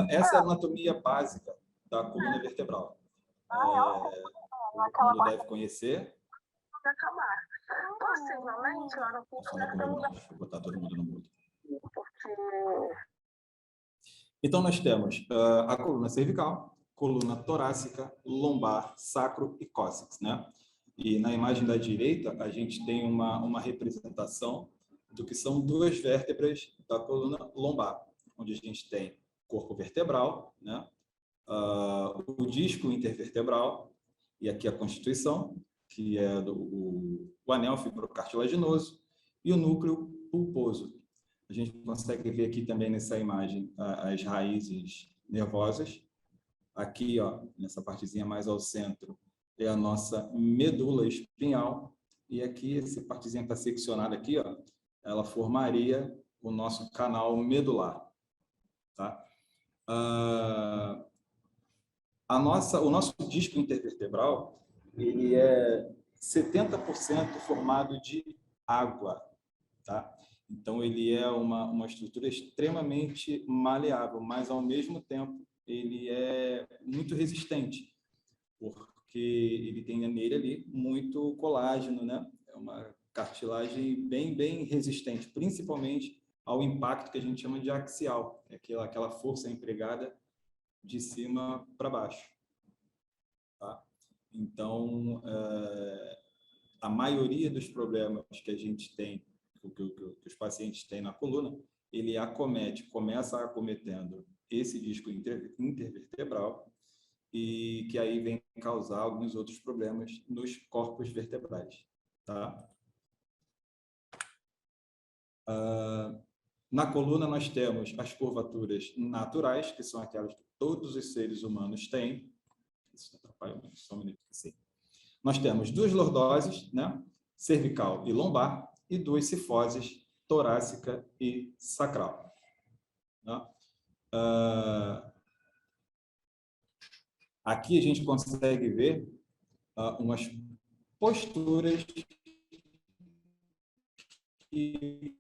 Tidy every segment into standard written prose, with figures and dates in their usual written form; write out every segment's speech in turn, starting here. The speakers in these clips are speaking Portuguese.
Essa é a anatomia básica da coluna vertebral. Todo mundo deve conhecer. Possivelmente, lá no Não fala comigo, não. Deixa eu botar todo mundo no mudo. Então, nós temos a coluna cervical, coluna torácica, lombar, sacro e cóccix, né? E na imagem da direita, a gente tem uma representação do que são duas vértebras da coluna lombar, onde a gente tem corpo vertebral, né? O disco intervertebral, e aqui a constituição, que é o anel fibrocartilaginoso, e o núcleo pulposo. A gente consegue ver aqui também nessa imagem as raízes nervosas. Aqui, ó, nessa partezinha mais ao centro, é a nossa medula espinhal. E aqui, essa partezinha que está seccionada aqui, ó, ela formaria o nosso canal medular. Tá? O nosso disco intervertebral, ele é 70% formado de água. Tá? Então, ele é uma estrutura extremamente maleável, mas, ao mesmo tempo, ele é muito resistente, porque ele tem nele ali muito colágeno, né? É uma cartilagem bem resistente, principalmente ao impacto que a gente chama de axial, é aquela força empregada de cima para baixo. Tá? Então, a maioria dos problemas que a gente tem, que os pacientes têm na coluna, ele começa acometendo esse disco intervertebral e que aí vem causar alguns outros problemas nos corpos vertebrais. Tá? Na coluna nós temos as curvaturas naturais, que são aquelas que todos os seres humanos têm. Isso atrapalha muito, só um minuto. Sim. Nós temos duas lordoses, né? Cervical e lombar, e duas cifoses, torácica e sacral. Né? Aqui a gente consegue ver umas posturas que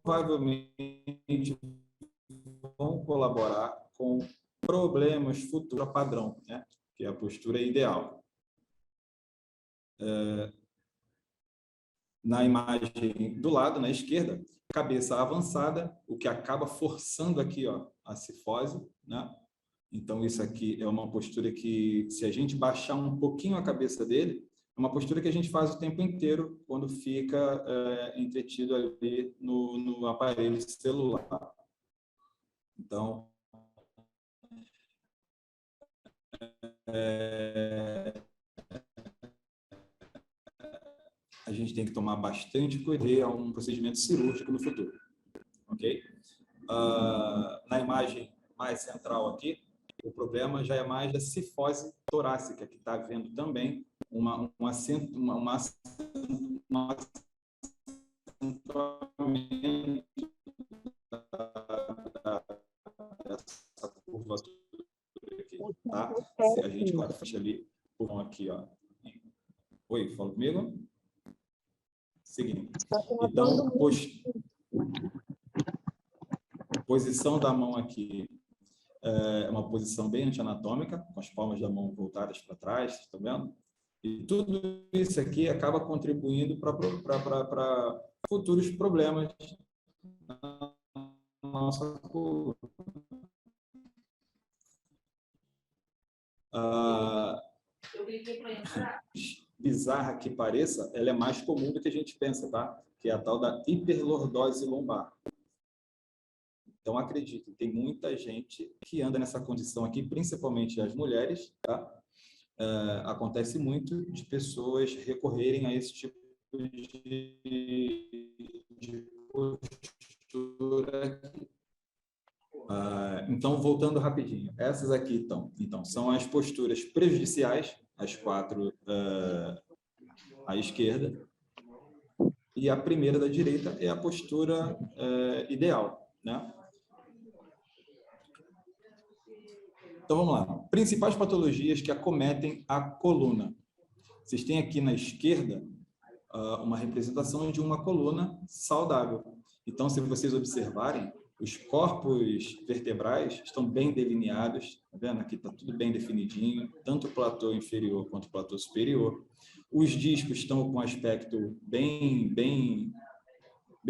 provavelmente vão colaborar com problemas futuros padrão, né? Que é a postura ideal. Na imagem do lado, na esquerda, cabeça avançada, o que acaba forçando aqui, ó, a cifose, né? Então, isso aqui é uma postura que, se a gente baixar um pouquinho a cabeça dele, é uma postura que a gente faz o tempo inteiro quando fica entretido ali no aparelho celular. Então, a gente tem que tomar bastante cuidado a um procedimento cirúrgico no futuro. Ok? Na imagem mais central aqui, o problema já é mais da cifose torácica, que está havendo também um acentuamento dessa curvatura aqui. Tá? Se a gente coloca a ficha ali, aqui, ó. Oi, fala comigo? Seguindo. Então, posição da mão aqui é uma posição bem anti-anatômica, com as palmas da mão voltadas para trás, está vendo? E tudo isso aqui acaba contribuindo para futuros problemas na nossa coluna. Bizarra que pareça, ela é mais comum do que a gente pensa, tá? Que é a tal da hiperlordose lombar. Então, acreditem, tem muita gente que anda nessa condição aqui, principalmente as mulheres, tá? Acontece muito de pessoas recorrerem a esse tipo de postura aqui. Então, voltando rapidinho, essas aqui então, são as posturas prejudiciais, as quatro à esquerda, e a primeira da direita é a postura ideal, né? Então, vamos lá. Principais patologias que acometem a coluna. Vocês têm aqui na esquerda uma representação de uma coluna saudável. Então, se vocês observarem, os corpos vertebrais estão bem delineados, tá vendo? Aqui está tudo bem definidinho, tanto o platô inferior quanto o platô superior. Os discos estão com aspecto bem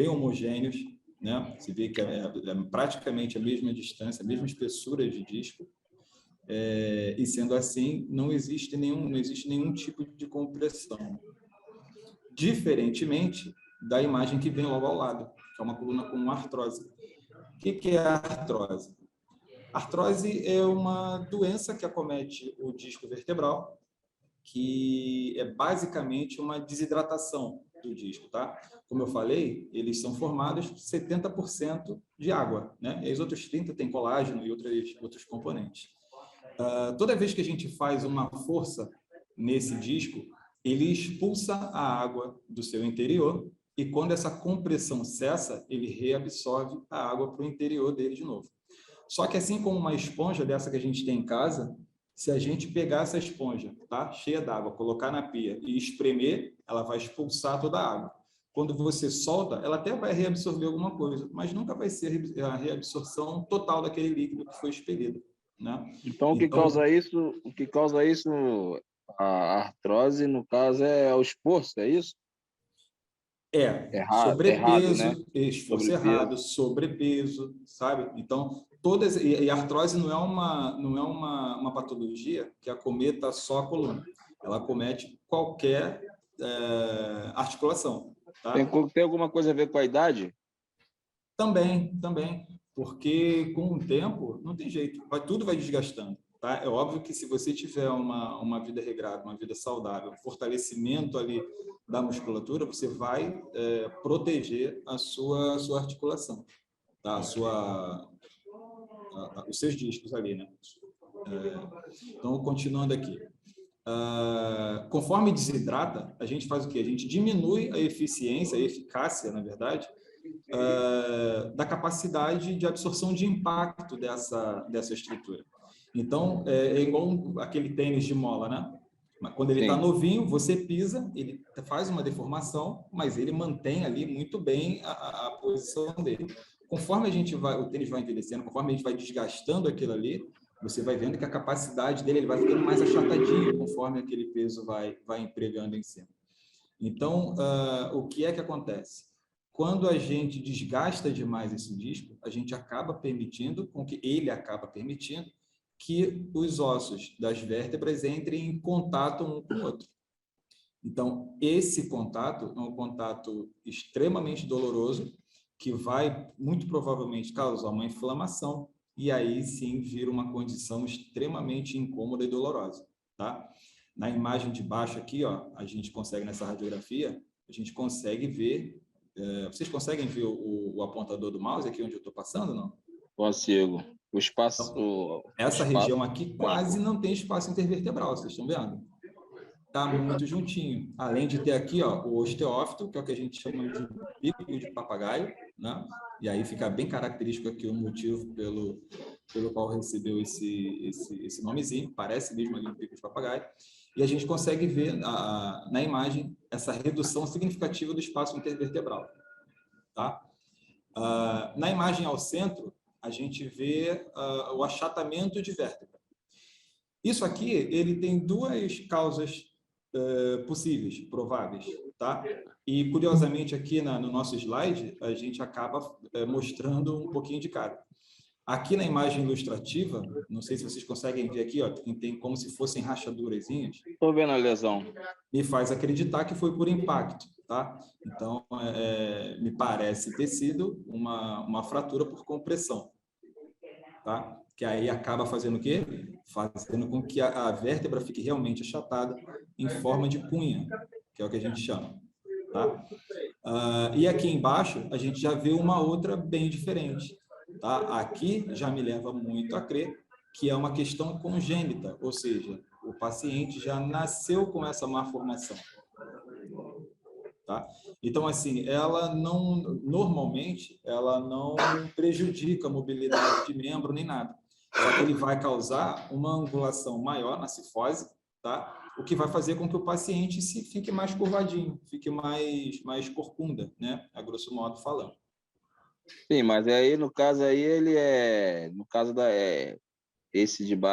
homogêneos, né? Você vê que é praticamente a mesma distância, a mesma espessura de disco. E sendo assim, não existe nenhum tipo de compressão. Diferentemente da imagem que vem logo ao lado, que é uma coluna com artrose. O que é a artrose? Artrose é uma doença que acomete o disco vertebral, que é basicamente uma desidratação do disco, tá? Como eu falei, eles são formados 70% de água, né? E os outros 30% têm colágeno e outros componentes. Toda vez que a gente faz uma força nesse disco, ele expulsa a água do seu interior e quando essa compressão cessa, ele reabsorve a água para o interior dele de novo. Só que assim como uma esponja dessa que a gente tem em casa, se a gente pegar essa esponja, tá, cheia d'água, colocar na pia e espremer, ela vai expulsar toda a água. Quando você solta, ela até vai reabsorver alguma coisa, mas nunca vai ser a reabsorção total daquele líquido que foi expelido, né? Então, Então, o que causa isso, a artrose, no caso, é o esforço, é isso? Errado, né? sobrepeso, esforço errado, Sobrepeso. sobrepeso, sabe? Então, e a artrose não é uma patologia que acometa só a coluna, ela acomete qualquer articulação, tá? Tem alguma coisa a ver com a idade? Também, porque com o tempo não tem jeito, tudo vai desgastando, tá? É óbvio que se você tiver uma vida regrada, uma vida saudável, um fortalecimento ali da musculatura, você vai proteger a sua articulação, tá? Os seus discos ali, né? Então, continuando aqui. Conforme desidrata, a gente faz o quê? A gente diminui a eficiência, a eficácia, na verdade, da capacidade de absorção de impacto dessa estrutura. Então, é igual aquele tênis de mola, né? Quando ele está Sim. novinho, você pisa, ele faz uma deformação, mas ele mantém ali muito bem a posição dele. Conforme o tênis vai envelhecendo, conforme a gente vai desgastando aquilo ali, você vai vendo que a capacidade dele ele vai ficando mais achatadinho conforme aquele peso vai empregando em cima. Então, o que é que acontece? Quando a gente desgasta demais esse disco, a gente acaba permitindo que os ossos das vértebras entrem em contato um com o outro. Então, esse contato é um contato extremamente doloroso, que vai, muito provavelmente, causar uma inflamação, e aí sim vira uma condição extremamente incômoda e dolorosa, tá? Na imagem de baixo aqui, ó, a gente consegue, nessa radiografia, a gente consegue ver, vocês conseguem ver o apontador do mouse aqui onde eu estou passando, não? Consigo. O espaço, Então, o essa espaço, região aqui quase não tem espaço intervertebral, vocês estão vendo? Está muito juntinho. Além de ter aqui, ó, o osteófito, que é o que a gente chama de bico de papagaio, né? E aí fica bem característico aqui o motivo pelo qual recebeu esse nomezinho, parece mesmo ali um bico de papagaio. E a gente consegue ver na imagem essa redução significativa do espaço intervertebral, tá? Na imagem ao centro, a gente vê o achatamento de vértebra. Isso aqui, ele tem duas causas possíveis, prováveis, tá? E, curiosamente, aqui no nosso slide, a gente acaba mostrando um pouquinho de cada. Aqui na imagem ilustrativa, não sei se vocês conseguem ver aqui, ó, tem como se fossem rachadurazinhas. Estou vendo a lesão. Me faz acreditar que foi por impacto, tá? Então, me parece ter sido uma fratura por compressão, tá? Que aí acaba fazendo o quê? Fazendo com que a vértebra fique realmente achatada em forma de cunha, que é o que a gente chama, tá? E aqui embaixo, a gente já vê uma outra bem diferente, tá? Aqui já me leva muito a crer que é uma questão congênita, ou seja, o paciente já nasceu com essa malformação, tá? Então, assim, normalmente, ela não prejudica a mobilidade de membro nem nada. Só que ele vai causar uma angulação maior na cifose, tá? O que vai fazer com que o paciente fique mais curvadinho, fique mais corcunda, né? A grosso modo falando. Sim, mas aí, no caso aí, ele é... No caso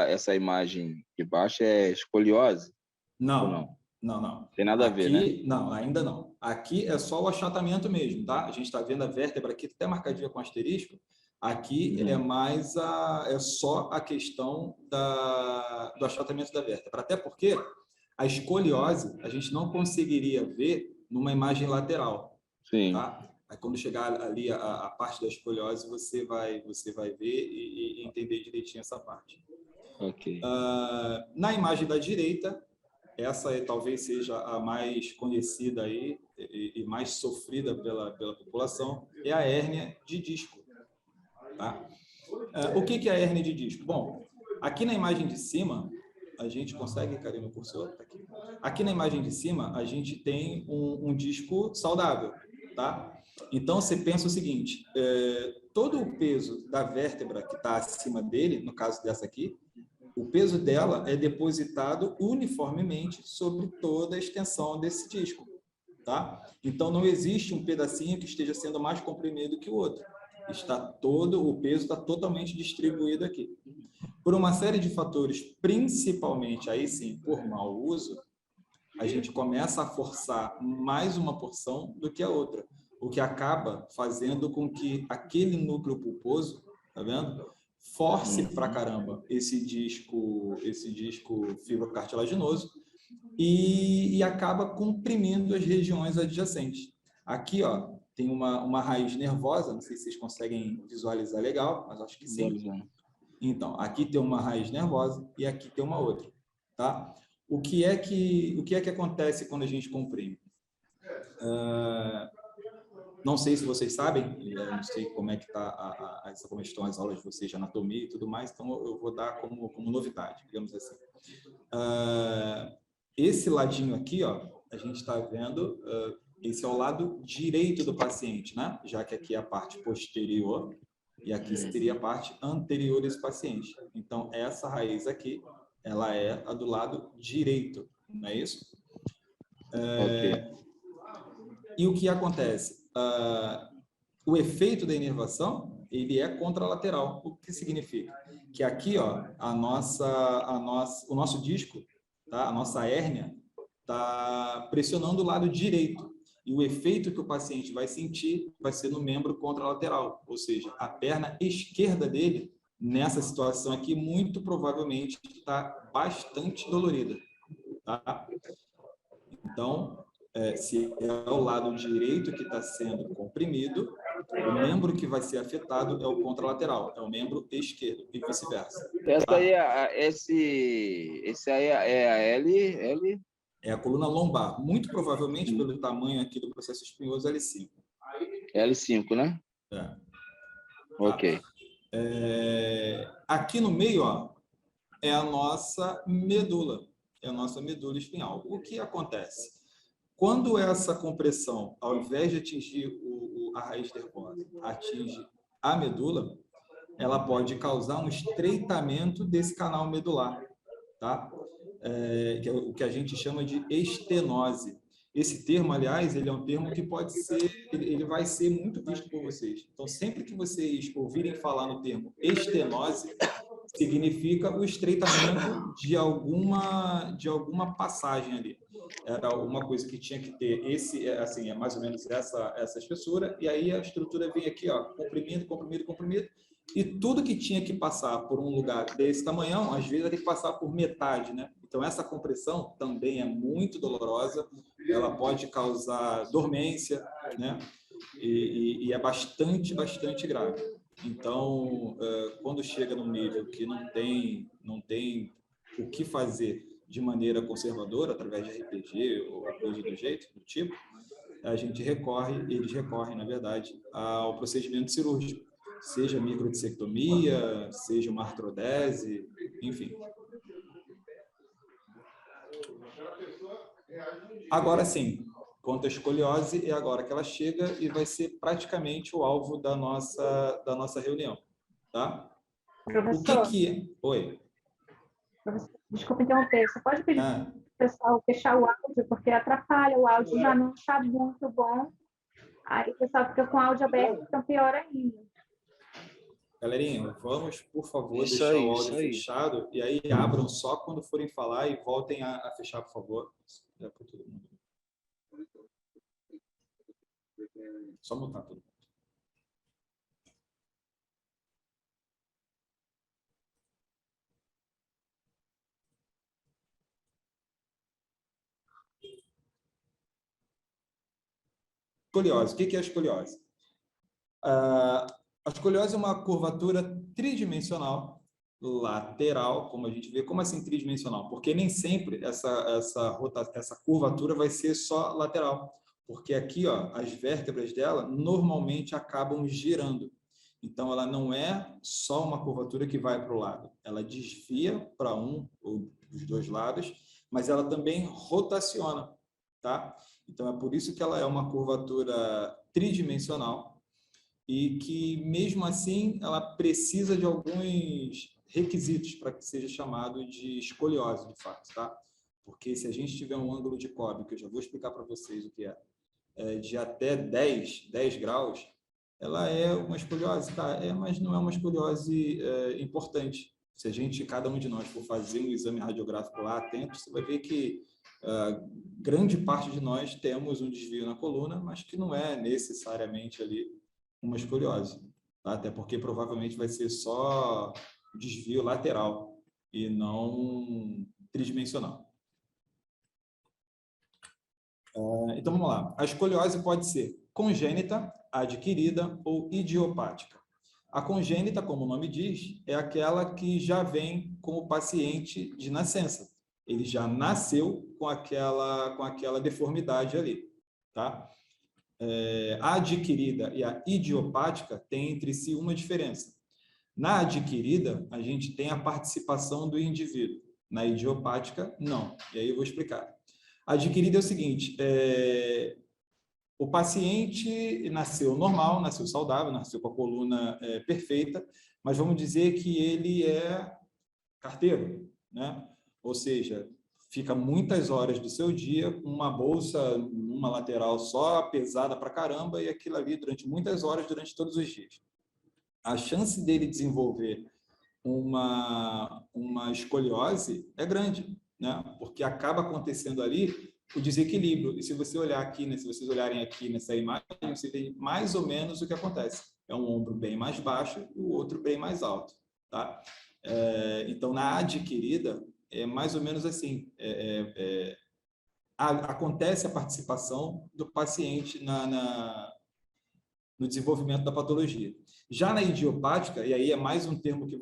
essa imagem de baixo é escoliose ou não? Não, não, não. Tem nada a ver, né? Aqui, não, ainda não. Aqui é só o achatamento mesmo, tá? A gente está vendo a vértebra aqui, até marcadinha com asterisco. Aqui é Uhum. mais é só a questão do achatamento da vértebra. Até porque a escoliose a gente não conseguiria ver numa imagem lateral, Sim, tá? Aí quando chegar ali a parte da escoliose, você vai ver e entender direitinho essa parte. ok. Na imagem da direita, essa talvez seja a mais conhecida aí e mais sofrida pela população, é a hérnia de disco. Tá? O que é a hérnia de disco? Bom, aqui na imagem de cima, a gente consegue, cadê meu cursor? Tá aqui. Aqui na imagem de cima, a gente tem um disco saudável. Tá? Então, você pensa o seguinte, todo o peso da vértebra que está acima dele, no caso dessa aqui, o peso dela é depositado uniformemente sobre toda a extensão desse disco, tá? Então não existe um pedacinho que esteja sendo mais comprimido que o outro. O peso está totalmente distribuído aqui. Por uma série de fatores, principalmente aí sim por mau uso, a gente começa a forçar mais uma porção do que a outra, o que acaba fazendo com que aquele núcleo pulposo, tá vendo? Force pra caramba esse disco fibrocartilaginoso e acaba comprimindo as regiões adjacentes. Aqui, ó, tem uma raiz nervosa, não sei se vocês conseguem visualizar legal, mas acho que sim. Então, aqui tem uma raiz nervosa e aqui tem uma outra, tá? O que é que acontece quando a gente comprime? Não sei se vocês sabem, não sei como é que como estão as aulas de vocês de anatomia e tudo mais, então eu vou dar como novidade, digamos assim. Esse ladinho aqui, ó, a gente está vendo, esse é o lado direito do paciente, né? Já que aqui é a parte posterior e aqui seria a parte anterior desse paciente. Então, essa raiz aqui, ela é a do lado direito, não é isso? Ok. E o que acontece? O efeito da inervação, ele é contralateral. O que significa? Que aqui, ó, o nosso disco, tá? A nossa hérnia, está pressionando o lado direito. E o efeito que o paciente vai sentir vai ser no membro contralateral, ou seja, a perna esquerda dele, nessa situação aqui, muito provavelmente está bastante dolorida. Tá? Então, se é o lado direito que está sendo comprimido, o membro que vai ser afetado é o contralateral, é o membro esquerdo e vice-versa. Essa aí Tá? esse aí é a L. É a coluna lombar, muito provavelmente pelo tamanho aqui do processo espinhoso L5. L5, né? Tá? Ok. Aqui no meio, ó, é a nossa medula, é a nossa medula espinhal. O que acontece? Quando essa compressão, ao invés de atingir a raiz nervosa, atinge a medula, ela pode causar um estreitamento desse canal medular, tá? Que é o que a gente chama de estenose. Esse termo, aliás, ele é um termo que ele vai ser muito visto por vocês. Então, sempre que vocês ouvirem falar no termo estenose, significa o estreitamento de alguma passagem ali. Era uma coisa que tinha que ter assim, é mais ou menos essa espessura, e aí a estrutura vem aqui, ó, comprimindo, comprimido, comprimido, e tudo que tinha que passar por um lugar desse tamanhão, às vezes vai ter que passar por metade, né? Então essa compressão também é muito dolorosa, ela pode causar dormência, né? E é bastante, bastante grave. Então, quando chega num nível que não tem o que fazer de maneira conservadora, através de RPG ou coisa do jeito, do tipo, eles recorrem, na verdade, ao procedimento cirúrgico, seja microdissectomia, seja uma artrodese, enfim. Agora sim, quanto à escoliose, é agora que ela chega e vai ser praticamente o alvo da nossa reunião, tá? O que Professor, que é? Oi. desculpa interromper, você pode pedir Ah, para o pessoal fechar o áudio, porque atrapalha, o áudio já não está muito bom. Aí o pessoal fica com o áudio aberto, então pior ainda. Galerinha, vamos, por favor, Isso deixar aí, o áudio isso aí. fechado e aí abram só quando forem falar e voltem a fechar, por favor. É para todo mundo. Só mutar todo mundo. Escoliose. O que é a escoliose? A escoliose é uma curvatura tridimensional lateral, como a gente vê. Como assim tridimensional? Porque nem sempre essa curvatura vai ser só lateral. Porque aqui, ó, as vértebras dela normalmente acabam girando. Então, ela não é só uma curvatura que vai para o lado. Ela desvia para um ou dos dois lados, mas ela também rotaciona, tá? Então, é por isso que ela é uma curvatura tridimensional e que, mesmo assim, ela precisa de alguns requisitos para que seja chamado de escoliose, de fato, tá? Porque se a gente tiver um ângulo de Cobb, que eu já vou explicar para vocês o que de até 10 graus, ela é uma escoliose, tá? Mas não é uma escoliose importante. Se a gente, cada um de nós, for fazer um exame radiográfico lá atento, você vai ver que grande parte de nós temos um desvio na coluna, mas que não é necessariamente ali uma escoliose, tá? Até porque provavelmente vai ser só desvio lateral e não tridimensional. Então, vamos lá. A escoliose pode ser congênita, adquirida ou idiopática. A congênita, como o nome diz, é aquela que já vem com o paciente de nascença. Ele já nasceu com aquela deformidade ali, tá? A adquirida e a idiopática têm entre si uma diferença. Na adquirida, a gente tem a participação do indivíduo. Na idiopática, não. E aí eu vou explicar. A adquirida é o seguinte, o paciente nasceu normal, nasceu saudável, nasceu com a coluna perfeita, mas vamos dizer que ele é carteiro, né? Ou seja, fica muitas horas do seu dia com uma bolsa numa lateral só, pesada pra caramba, e aquilo ali durante muitas horas, durante todos os dias. A chance dele desenvolver uma escoliose é grande, né? Porque acaba acontecendo ali o desequilíbrio. E se você olhar aqui, né, se vocês olharem aqui nessa imagem, você vê mais ou menos o que acontece. É um ombro bem mais baixo e o outro bem mais alto, tá? Então, na adquirida, é mais ou menos assim. Acontece a participação do paciente no desenvolvimento da patologia. Já na idiopática, e aí é mais um termo que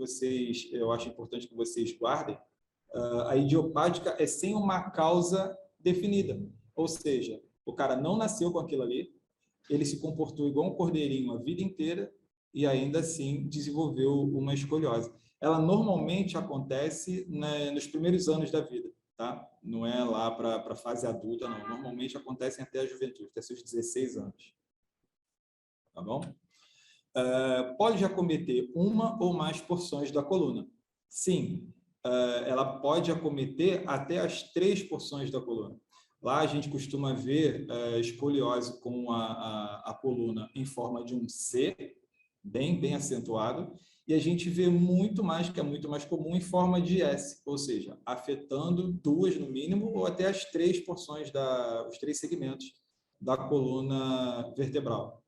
eu acho importante que vocês guardem, a idiopática é sem uma causa definida. Ou seja, o cara não nasceu com aquilo ali, ele se comportou igual um cordeirinho a vida inteira e ainda assim desenvolveu uma escoliose. Ela normalmente acontece nos primeiros anos da vida, tá? Não é lá para a fase adulta, não. Normalmente acontecem até a juventude, até seus 16 anos. Tá bom? Pode acometer uma ou mais porções da coluna. Sim, ela pode acometer até as 3 porções da coluna. Lá a gente costuma ver escoliose com a coluna em forma de um C, bem acentuado, e a gente vê muito mais, que é muito mais comum, em forma de S, ou seja, afetando 2 no mínimo, ou até as 3 porções, os 3 segmentos da coluna vertebral.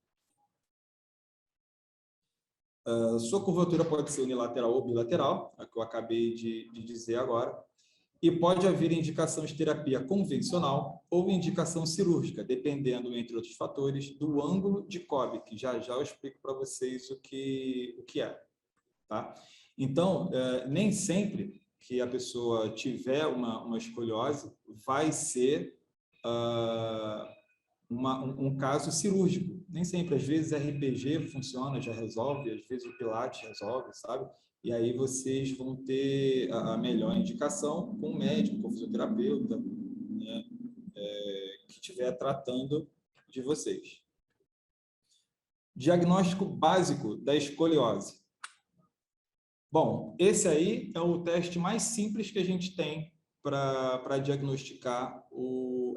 Sua curvatura pode ser unilateral ou bilateral, a que eu acabei de dizer agora, e pode haver indicação de terapia convencional ou indicação cirúrgica, dependendo, entre outros fatores, do ângulo de Cobb, que já eu explico para vocês o que é. Tá? Então, nem sempre que a pessoa tiver uma escoliose vai ser um caso cirúrgico. Nem sempre. Às vezes RPG funciona, já resolve, às vezes o Pilates resolve, sabe? E aí vocês vão ter a melhor indicação com o médico, com o fisioterapeuta, né, que estiver tratando de vocês. Diagnóstico básico da escoliose. Bom, esse aí é o teste mais simples que a gente tem para diagnosticar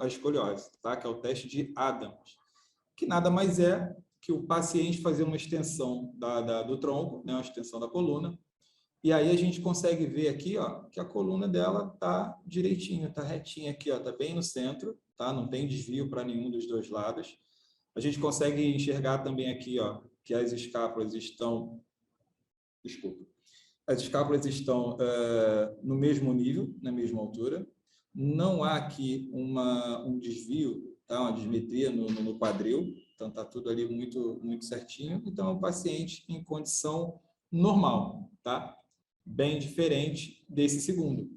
a escoliose, tá? Que é o teste de Adams. que nada mais é que o paciente fazer uma extensão do tronco, né, uma extensão da coluna, e aí a gente consegue ver aqui, ó, que a coluna dela está direitinho, está retinha aqui, ó, está bem no centro, tá? Não tem desvio para nenhum dos dois lados. A gente consegue enxergar também aqui, ó, que as escápulas estão, desculpa, as escápulas estão no mesmo nível, na mesma altura. Não há aqui um desvio, tá? Uma dismetria no quadril, então está tudo ali muito, muito certinho. Então, é um paciente em condição normal, tá? Bem diferente desse segundo,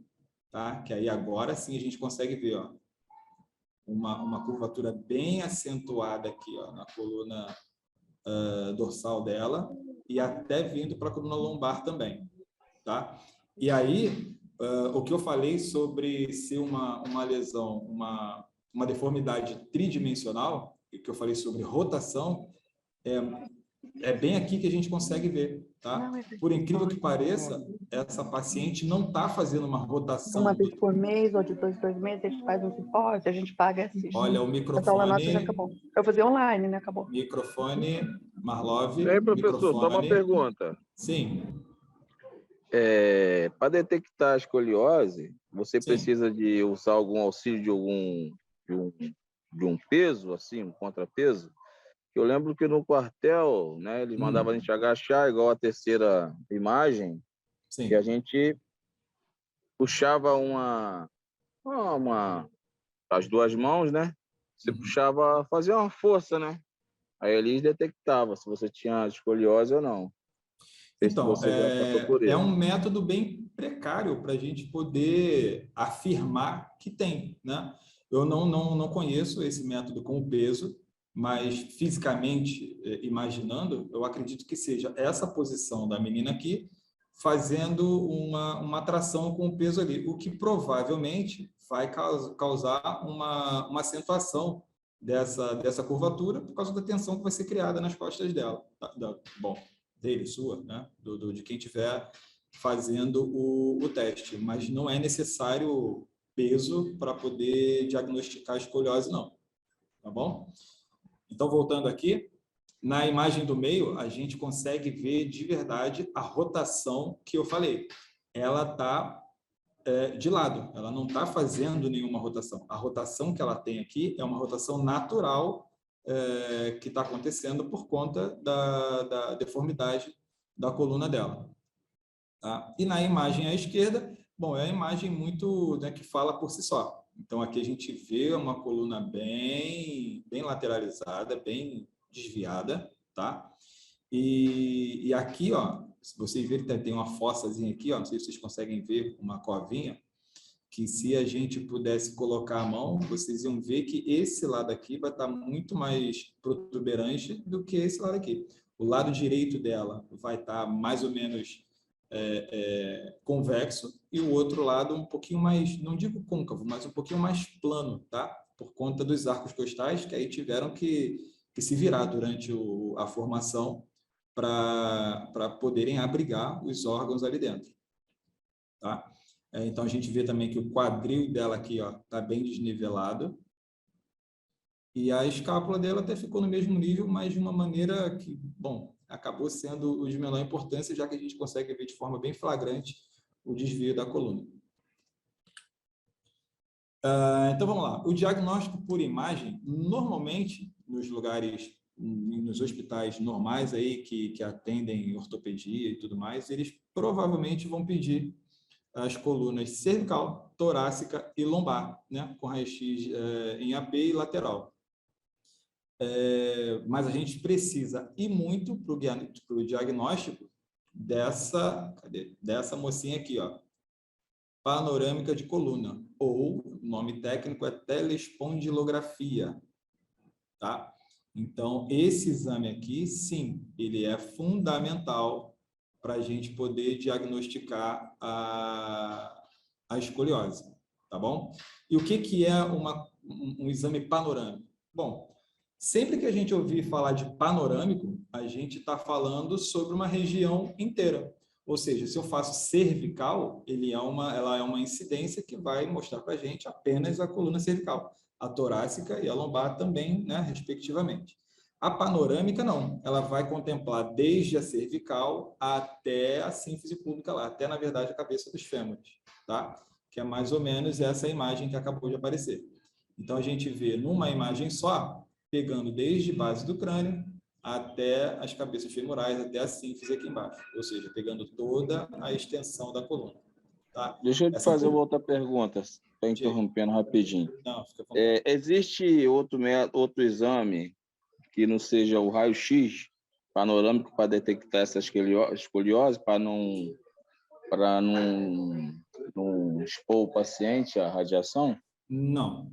tá? Que aí agora sim a gente consegue ver, ó, uma curvatura bem acentuada aqui, ó, na coluna dorsal dela e até vindo para a coluna lombar também, tá? E aí, o que eu falei sobre ser uma lesão, uma deformidade tridimensional, e que eu falei sobre rotação, é bem aqui que a gente consegue ver, tá? Por incrível que pareça, essa paciente não está fazendo uma rotação. Uma vez por mês ou de 2 meses, a gente faz um suporte, a gente paga e assiste. Olha, o Essa aula nossa já microfone... acabou. Eu vou fazer online, né? Acabou. Microfone, Marlov. E aí, professor, só uma pergunta. Sim. Para detectar a escoliose, você Sim. precisa de usar algum auxílio de um peso, assim, um contrapeso? Eu lembro que no quartel, né, eles mandavam a gente agachar, igual a terceira imagem, Sim. e a gente puxava as duas mãos, né? Você puxava, fazia uma força, né? Aí eles detectavam se você tinha escoliose ou não. Então, você já passou por é isso. um método bem precário para a gente poder afirmar que tem, né? Eu não conheço esse método com o peso, mas fisicamente, imaginando, eu acredito que seja essa posição da menina aqui fazendo uma tração com o peso ali, o que provavelmente vai causar uma acentuação dessa curvatura por causa da tensão que vai ser criada nas costas dela. Bom, dele, sua, né? De quem estiver fazendo o teste, mas não é necessário peso para poder diagnosticar a escoliose, não. Tá bom? Então, voltando aqui, na imagem do meio, a gente consegue ver de verdade a rotação que eu falei. Ela está de lado, ela não está fazendo nenhuma rotação. A rotação que ela tem aqui é uma rotação natural que está acontecendo por conta da deformidade da coluna dela. Tá? E na imagem à esquerda, bom, é a imagem muito, né, que fala por si só. Então, aqui a gente vê uma coluna bem lateralizada, bem desviada, tá? E aqui, ó, se vocês verem, tem uma fossazinha aqui, ó, não sei se vocês conseguem ver, uma covinha, que se a gente pudesse colocar a mão, vocês iam ver que esse lado aqui vai estar muito mais protuberante do que esse lado aqui. O lado direito dela vai estar mais ou menos convexo e o outro lado um pouquinho mais, não digo côncavo, mas um pouquinho mais plano, tá? Por conta dos arcos costais que aí tiveram que se virar durante a formação para poderem abrigar os órgãos ali dentro, tá? Então, a gente vê também que o quadril dela aqui está bem desnivelado e a escápula dela até ficou no mesmo nível, mas de uma maneira que, bom, acabou sendo de menor importância, já que a gente consegue ver de forma bem flagrante o desvio da coluna. Então, vamos lá. O diagnóstico por imagem, normalmente, nos lugares, nos hospitais normais aí que atendem ortopedia e tudo mais, eles provavelmente vão pedir as colunas cervical, torácica e lombar, né? Com raio-x em AP e lateral. Mas a gente precisa ir muito para o diagnóstico dessa mocinha aqui, ó, panorâmica de coluna, ou o nome técnico é telespondilografia, tá? Então, esse exame aqui, sim, ele é fundamental para a gente poder diagnosticar a escoliose, tá bom? E o que é um exame panorâmico? Bom, sempre que a gente ouvir falar de panorâmico, a gente está falando sobre uma região inteira. Ou seja, se eu faço cervical, ela é uma incidência que vai mostrar para a gente apenas a coluna cervical, a torácica e a lombar também, né, respectivamente. A panorâmica, não. Ela vai contemplar desde a cervical até a sínfise púbica lá, até, na verdade, a cabeça dos fêmures, tá? Que é mais ou menos essa imagem que acabou de aparecer. Então, a gente vê numa imagem só, pegando desde a base do crânio até as cabeças femorais, até a sínfise aqui embaixo. Ou seja, pegando toda a extensão da coluna, tá? Deixa eu te fazer uma outra pergunta, estou interrompendo rapidinho. Não, fica existe outro exame que não seja o raio-x panorâmico para detectar essa escoliose, para não expor o paciente à radiação? Não.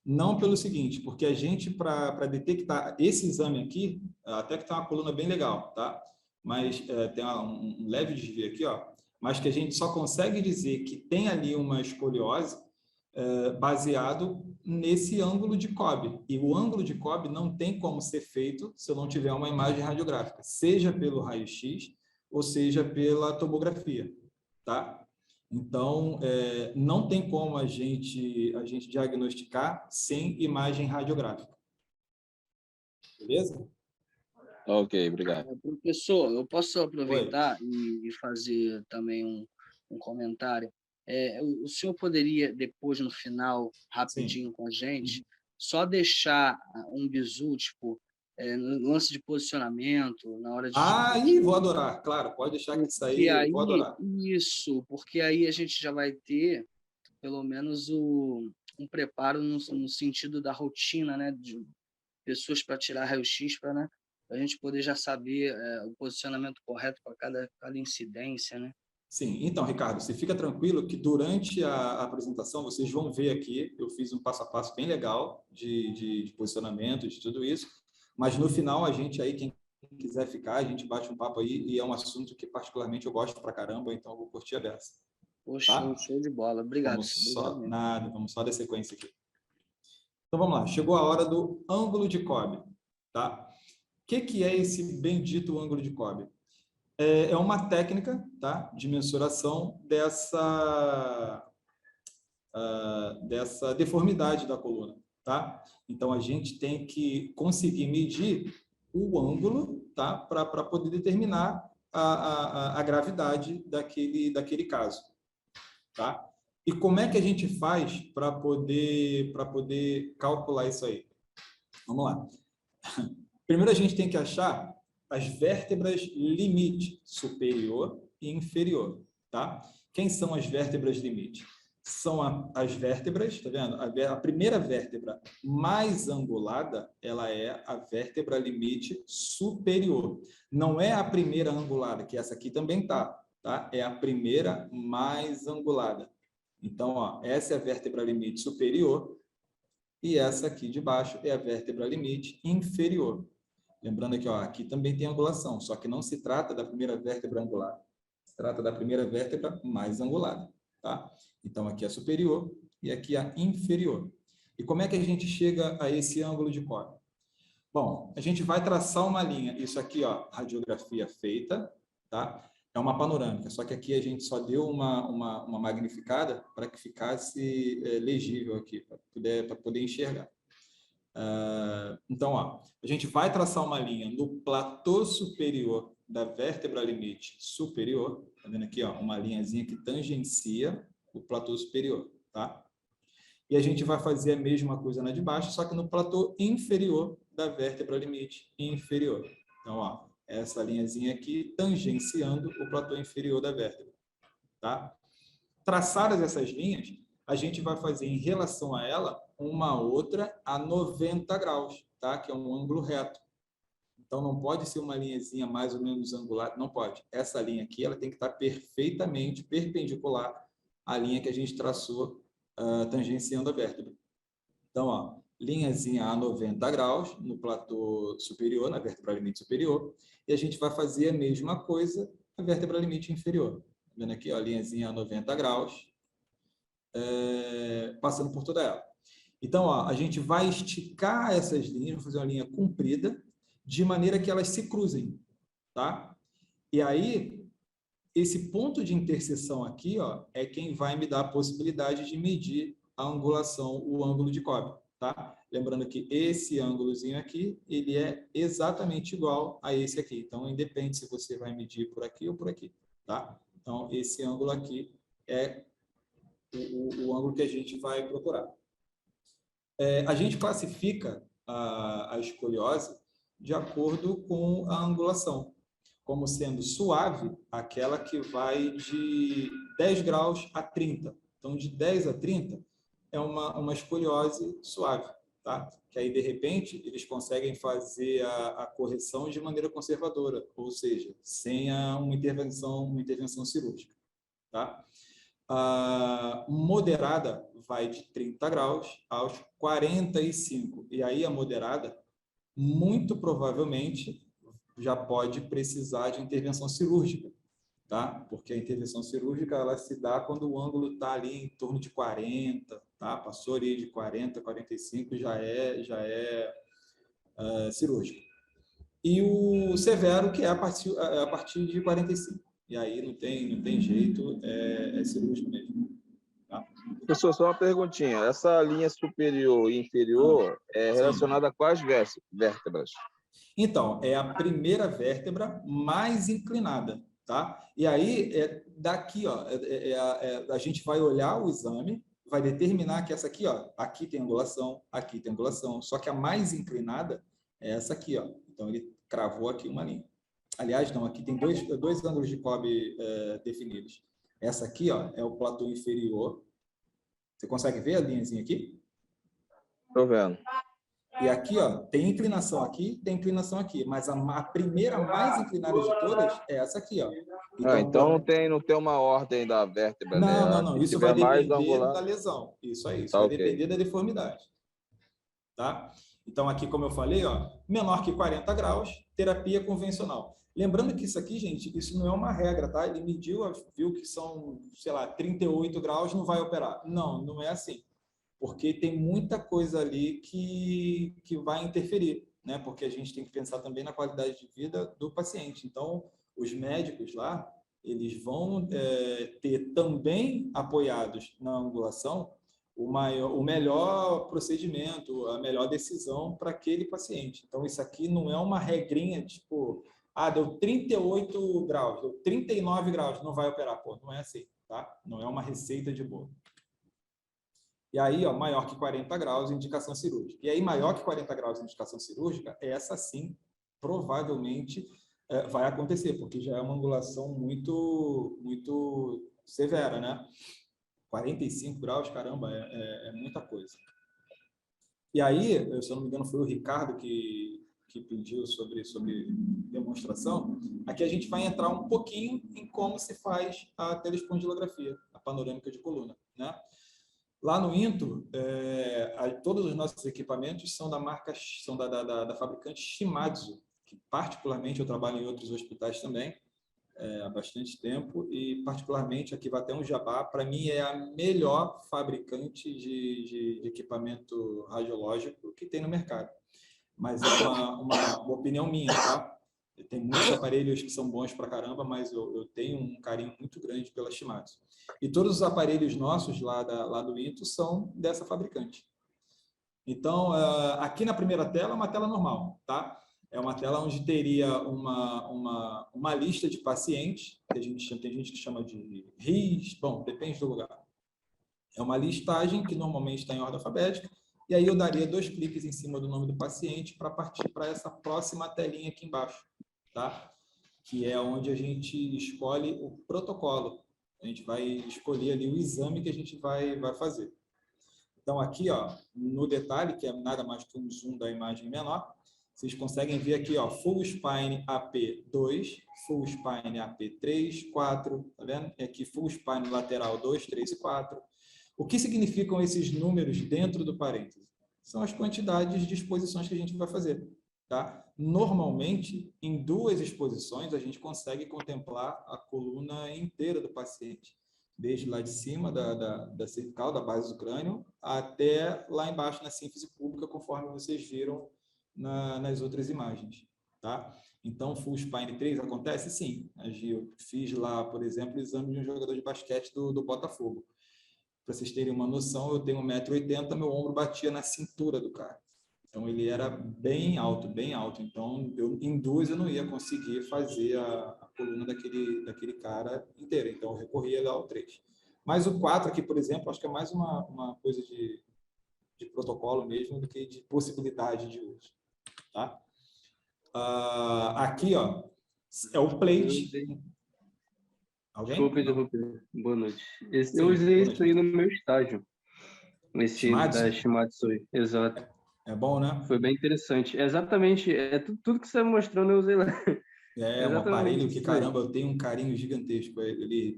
Não pelo seguinte, porque a gente, para detectar esse exame aqui, até que tem uma coluna bem legal, tá? Mas tem um leve desvio aqui, ó, mas que a gente só consegue dizer que tem ali uma escoliose baseado nesse ângulo de Cobb. E o ângulo de Cobb não tem como ser feito se eu não tiver uma imagem radiográfica, seja pelo raio-x ou seja pela tomografia, tá? Então, não tem como a gente diagnosticar sem imagem radiográfica. Beleza? Ok, obrigado. Professor, eu posso aproveitar e fazer também um comentário? O senhor poderia, depois, no final, rapidinho com a gente, só deixar um bizu, tipo, no lance de posicionamento, na hora de... Vou adorar, claro, pode deixar que isso aí, vou adorar. Isso, porque aí a gente já vai ter, pelo menos, um preparo no sentido da rotina, né, de pessoas para tirar raio-x, para, né, a gente poder já saber o posicionamento correto para cada incidência, né? Sim, então, Ricardo, você fica tranquilo que durante a apresentação vocês vão ver aqui, eu fiz um passo a passo bem legal de posicionamento, de tudo isso, mas no final a gente aí, quem quiser ficar, a gente bate um papo aí e é um assunto que particularmente eu gosto pra caramba, então eu vou curtir a beça. Poxa, tá? Show de bola, obrigado. Vamos só dar sequência aqui. Então vamos lá, chegou a hora do ângulo de Cobb, tá? O que é esse bendito ângulo de Cobb? É uma técnica, tá, de mensuração dessa deformidade da coluna, tá? Então a gente tem que conseguir medir o ângulo, tá, para poder determinar a gravidade daquele caso, tá? E como é que a gente faz para poder calcular isso aí? Vamos lá. Primeiro a gente tem que achar as vértebras limite superior e inferior, tá? Quem são as vértebras limite? São as vértebras, tá vendo? A primeira vértebra mais angulada, ela é a vértebra limite superior. Não é a primeira angulada, que essa aqui também tá? É a primeira mais angulada. Então, ó, essa é a vértebra limite superior e essa aqui de baixo é a vértebra limite inferior. Lembrando aqui, ó, aqui também tem angulação, só que não se trata da primeira vértebra angulada. Se trata da primeira vértebra mais angulada, tá? Então, aqui é a superior e aqui a inferior. E como é que a gente chega a esse ângulo de Cobb? Bom, a gente vai traçar uma linha. Isso aqui, ó, radiografia feita, tá? É uma panorâmica, só que aqui a gente só deu uma magnificada para que ficasse legível aqui, para poder enxergar. Então, ó, a gente vai traçar uma linha no platô superior da vértebra limite superior, tá vendo aqui, ó, uma linhazinha que tangencia o platô superior, tá? E a gente vai fazer a mesma coisa na de baixo, só que no platô inferior da vértebra limite inferior. Então, ó, essa linhazinha aqui tangenciando o platô inferior da vértebra, tá? Traçadas essas linhas, a gente vai fazer em relação a ela uma outra a 90 graus, tá? Que é um ângulo reto. Então, não pode ser uma linhazinha mais ou menos angular, não pode. Essa linha aqui, ela tem que estar perfeitamente perpendicular à linha que a gente traçou tangenciando a vértebra. Então, ó, linhazinha a 90 graus no platô superior, na vértebra limite superior, e a gente vai fazer a mesma coisa na vértebra limite inferior. Tá vendo aqui, ó, linhazinha a 90 graus, passando por toda ela. Então, ó, a gente vai esticar essas linhas, vou fazer uma linha comprida, de maneira que elas se cruzem, tá? E aí, esse ponto de interseção aqui, ó, é quem vai me dar a possibilidade de medir a angulação, o ângulo de Cobb, tá? Lembrando que esse ângulozinho aqui, ele é exatamente igual a esse aqui. Então, independe se você vai medir por aqui ou por aqui, tá? Então, esse ângulo aqui é o ângulo que a gente vai procurar. A gente classifica a escoliose de acordo com a angulação, como sendo suave, aquela que vai de 10 graus a 30. Então, de 10 a 30 é uma escoliose suave, tá? Que aí, de repente, eles conseguem fazer a correção de maneira conservadora, ou seja, sem uma intervenção cirúrgica, tá? A moderada vai de 30 graus aos 45. E aí a moderada, muito provavelmente, já pode precisar de intervenção cirúrgica, tá? Porque a intervenção cirúrgica ela se dá quando o ângulo está ali em torno de 40, tá? Passou ali de 40, 45, já é cirúrgico. E o severo, que é a partir de 45. E aí não tem jeito, é cirúrgico mesmo. Tá? Professor, só uma perguntinha. Essa linha superior e inferior é relacionada a quais vértebras? Então, é a primeira vértebra mais inclinada, tá? E aí, daqui, ó, a gente vai olhar o exame, vai determinar que essa aqui, ó, aqui tem angulação, só que a mais inclinada é essa aqui, ó. Então, ele cravou aqui uma linha. Aliás, não, aqui tem dois ângulos de Cobb definidos. Essa aqui, ó, é o platô inferior. Você consegue ver a linhazinha aqui? Estou vendo. E aqui, ó, tem inclinação aqui, mas a primeira mais inclinada de todas é essa aqui, ó. Então não tem uma ordem da vértebra, né? Não. Se Isso vai tiver mais depender angular... da lesão. Isso aí, isso Tá, vai ok. depender da deformidade. Tá? Então, aqui, como eu falei, ó, menor que 40 graus, terapia convencional. Lembrando que isso aqui, gente, isso não é uma regra, tá? Ele mediu, viu que são, sei lá, 38 graus, não vai operar. Não é assim. Porque tem muita coisa ali que vai interferir, né? Porque a gente tem que pensar também na qualidade de vida do paciente. Então, os médicos lá, eles vão ter também apoiados na angulação o melhor procedimento, a melhor decisão para aquele paciente. Então, isso aqui não é uma regrinha, tipo, deu 38 graus, deu 39 graus, não vai operar. Pô, não é assim, tá? Não é uma receita de bolo. E aí, ó, maior que 40 graus, indicação cirúrgica. E aí, maior que 40 graus, indicação cirúrgica, essa sim, provavelmente vai acontecer, porque já é uma angulação muito severa, né? 45 graus, caramba, é muita coisa. E aí, se eu não me engano, foi o Ricardo que pediu sobre demonstração. Aqui a gente vai entrar um pouquinho em como se faz a telespondilografia, a panorâmica de coluna, né? Lá no INTO, todos os nossos equipamentos são da marca, são da fabricante Shimadzu, que particularmente eu trabalho em outros hospitais também, há bastante tempo, e particularmente, aqui vai até um jabá, para mim é a melhor fabricante de equipamento radiológico que tem no mercado. Mas é uma opinião minha, tá? Tem muitos aparelhos que são bons pra caramba, mas eu tenho um carinho muito grande pela Shimadzu. E todos os aparelhos nossos lá do INTO são dessa fabricante. Então, aqui na primeira tela é uma tela normal, tá? É uma tela onde teria uma lista de pacientes, que tem gente que chama de RIS, bom, depende do lugar. É uma listagem que normalmente está em ordem alfabética, e aí eu daria 2 cliques em cima do nome do paciente para partir para essa próxima telinha aqui embaixo, tá? Que é onde a gente escolhe o protocolo. A gente vai escolher ali o exame que a gente vai fazer. Então, aqui, ó, no detalhe, que é nada mais que um zoom da imagem menor, vocês conseguem ver aqui, ó, Full Spine AP2, Full Spine AP3, 4, tá vendo? E aqui Full Spine lateral 2, 3 e 4. O que significam esses números dentro do parêntese? São as quantidades de exposições que a gente vai fazer, tá? Normalmente, em 2 exposições, a gente consegue contemplar a coluna inteira do paciente, desde lá de cima da cervical, da base do crânio, até lá embaixo na sínfise pública, conforme vocês viram nas outras imagens, tá? Então, Full Spine 3 acontece? Sim. Eu fiz lá, por exemplo, o exame de um jogador de basquete do Botafogo. Para vocês terem uma noção, eu tenho 1,80 m, meu ombro batia na cintura do cara. Então, ele era bem alto, bem alto. Então, em 2 eu não ia conseguir fazer a coluna daquele cara inteira. Então, eu recorria lá ao 3. Mas o 4 aqui, por exemplo, acho que é mais uma coisa de protocolo mesmo do que de possibilidade de uso. Tá? Aqui, ó, é o plate. Alguém? Desculpa interromper. Boa noite. Sim, Eu usei boa isso aí no meu estágio. Esse Shimadzu? da Shimatsui. Exato. É bom, né? Foi bem interessante. Exatamente. Tudo que você me mostrando eu usei lá. É um aparelho que, caramba, eu tenho um carinho gigantesco.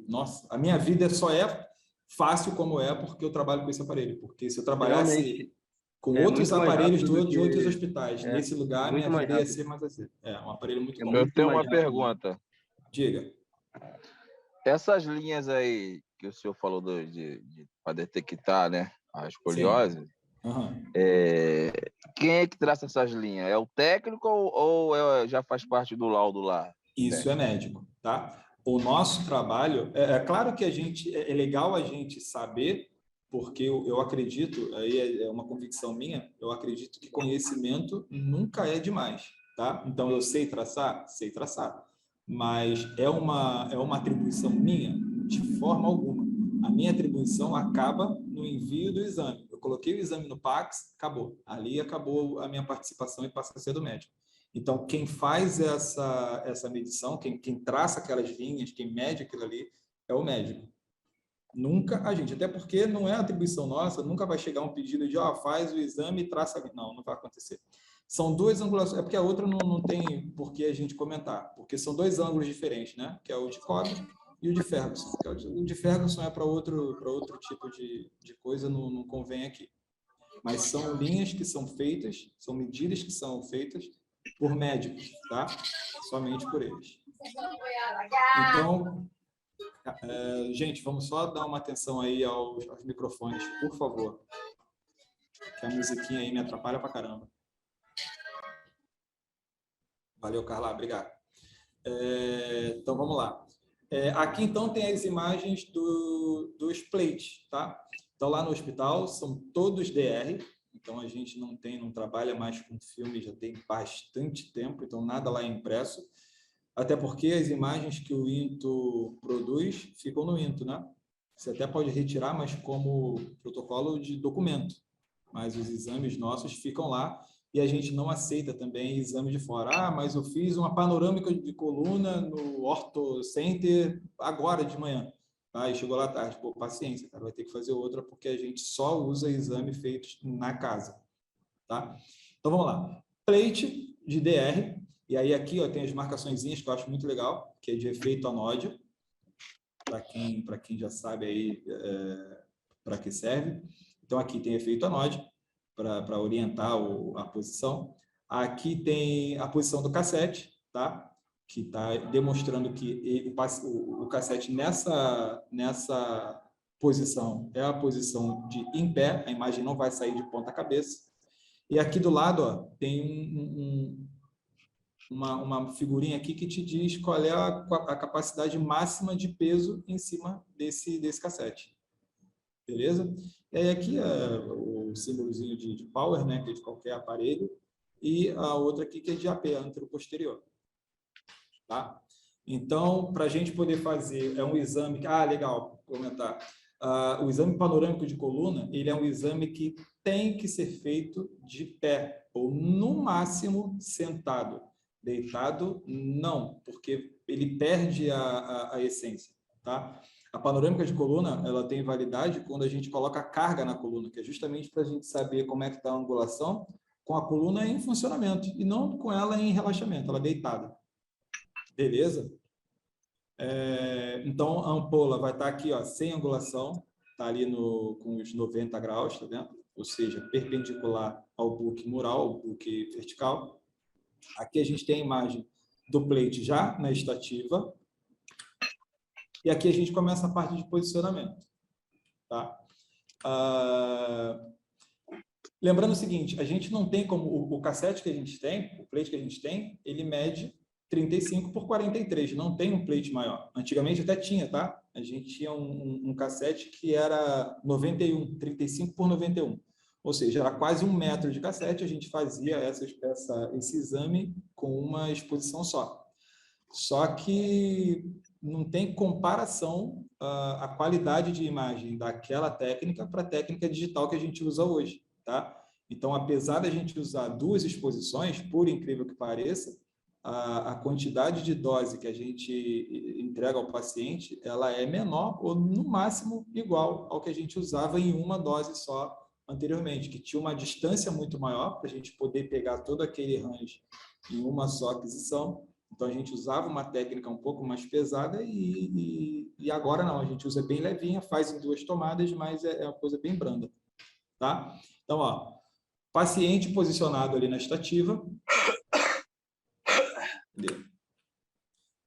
Nossa, a minha vida só é fácil como é porque eu trabalho com esse aparelho. Porque se eu trabalhasse Realmente, com é outros muito mais aparelhos rápido do de outros que... hospitais, nesse lugar, muito minha mais vida ia rápido. ser mais assim. É um aparelho muito É bom. Eu muito tenho mais uma rápido. pergunta. Diga. Essas linhas aí que o senhor falou para detectar, né, a escoliose, Uhum. quem é que traça essas linhas? É o técnico ou já faz parte do laudo lá? Isso é médico, tá? O nosso trabalho, é claro que é legal a gente saber, porque eu acredito, aí é uma convicção minha, eu acredito que conhecimento nunca é demais, tá? Então, eu sei traçar? Sei traçar. Mas é uma atribuição minha? De forma alguma. A minha atribuição acaba no envio do exame. Eu coloquei o exame no PACS, acabou. Ali acabou a minha participação e passa a ser do médico. Então, quem faz essa medição, quem traça aquelas linhas, quem mede aquilo ali, é o médico. Nunca a gente, até porque não é atribuição nossa, nunca vai chegar um pedido de, faz o exame e traça. Não vai acontecer. São 2 angulações, é porque a outra não tem por que a gente comentar, porque são 2 ângulos diferentes, né? Que é o de Cobb e o de Ferguson. O de Ferguson é para outro tipo de coisa, não convém aqui. Mas são linhas que são feitas, são medidas que são feitas por médicos, tá? Somente por eles. Então, gente, vamos só dar uma atenção aí aos microfones, por favor. Que a musiquinha aí me atrapalha pra caramba. Valeu, Carla, obrigado. Então, vamos lá. Aqui, então, tem as imagens dos plates, tá? Então, lá no hospital, são todos DR. Então, a gente não trabalha mais com filme, já tem bastante tempo, então nada lá é impresso. Até porque as imagens que o INTO produz ficam no INTO, né? Você até pode retirar, mas como protocolo de documento. Mas os exames nossos ficam lá e a gente não aceita também exame de fora. Mas eu fiz uma panorâmica de coluna no Ortho Center agora de manhã. E chegou lá tarde. Pô, paciência, cara, vai ter que fazer outra porque a gente só usa exame feito na casa. Tá? Então, vamos lá. Plate de DR. E aí aqui tem as marcaçõezinhas que eu acho muito legal, que é de efeito anódio. Para quem já sabe aí para que serve. Então, aqui tem efeito anódio, para orientar a posição. Aqui tem a posição do cassete, tá? Que está demonstrando que o cassete nessa posição é a posição de em pé, a imagem não vai sair de ponta cabeça. E aqui do lado tem uma figurinha aqui que te diz qual é a capacidade máxima de peso em cima desse cassete. Beleza? E aí aqui é o símbolozinho de power, né, que é de qualquer aparelho, e a outra aqui que é de AP, anteroposterior. Tá? Então, para a gente poder fazer, um exame... legal, vou comentar. O exame panorâmico de coluna, ele é um exame que tem que ser feito de pé, ou no máximo sentado. Deitado, não, porque ele perde a essência, tá? A panorâmica de coluna, ela tem validade quando a gente coloca carga na coluna, que é justamente para a gente saber como é que está a angulação com a coluna em funcionamento, e não com ela em relaxamento, ela deitada. Beleza? Então, a ampola vai estar aqui, sem angulação, está ali com os 90 graus, tá vendo? Ou seja, perpendicular ao book mural, ao book vertical. Aqui a gente tem a imagem do plate já na estativa. E aqui a gente começa a parte de posicionamento. Tá? Lembrando o seguinte, a gente não tem como... O cassete que a gente tem, o plate que a gente tem, ele mede 35 por 43, não tem um plate maior. Antigamente até tinha, tá? A gente tinha um cassete que era 91, 35 por 91. Ou seja, era quase 1 metro de cassete, a gente fazia esse exame com uma exposição só. Só que não tem comparação a qualidade de imagem daquela técnica para a técnica digital que a gente usa hoje, tá? Então, apesar da gente usar 2 exposições, por incrível que pareça, a quantidade de dose que a gente entrega ao paciente, ela é menor ou, no máximo, igual ao que a gente usava em uma dose só anteriormente, que tinha uma distância muito maior para a gente poder pegar todo aquele range em uma só aquisição. Então, a gente usava uma técnica um pouco mais pesada e agora não, a gente usa bem levinha, faz em 2 tomadas, mas é uma coisa bem branda, tá? Então, ó, paciente posicionado ali na estativa.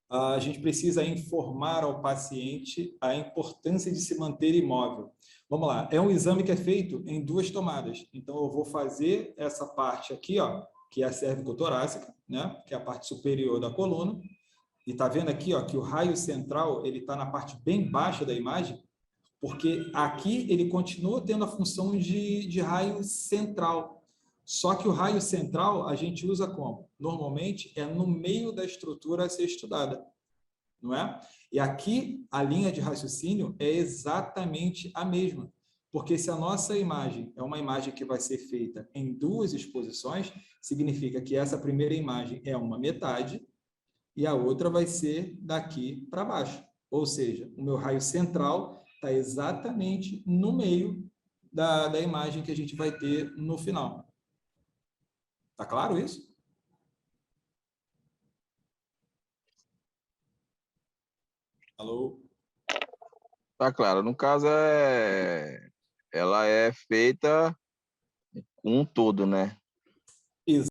A gente precisa informar ao paciente a importância de se manter imóvel. Vamos lá, é um exame que é feito em 2 tomadas. Então, eu vou fazer essa parte aqui, ó, que é a cervicotorácica, né, que é a parte superior da coluna. E está vendo aqui, ó, que o raio central ele está na parte bem baixa da imagem, porque aqui ele continua tendo a função de raio central. Só que o raio central a gente usa como? Normalmente é no meio da estrutura a ser estudada, não é? E aqui a linha de raciocínio é exatamente a mesma, porque se a nossa imagem é uma imagem que vai ser feita em 2 exposições, significa que essa primeira imagem é uma metade e a outra vai ser daqui para baixo. Ou seja, o meu raio central está exatamente no meio da imagem que a gente vai ter no final. Tá claro isso? Alô? Tá claro. No caso, ela é feita com um todo, né?